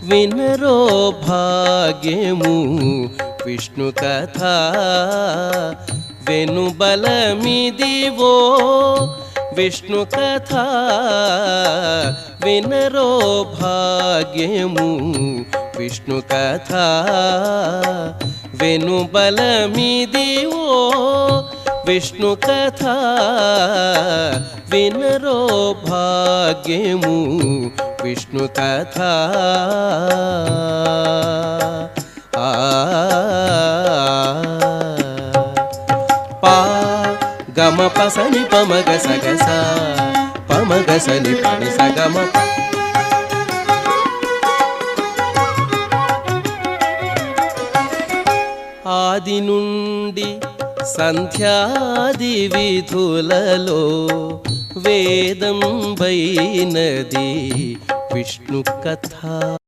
వినరో భాగ్యము విష్ణు కథ వెనుబలమిదివో విష్ణు కథ వినరో భాగ్యము విష్ణు కథ వెనుబలమిదివో విష్ణు కథ వినరో భాగ్యము విష్ణు కథ పా గమ పసని పమగ సగస పమగ సని పని సగమ ఆది నుండి సంధ్యాది విధులలో వేదం వైనది విష్ణు కథ.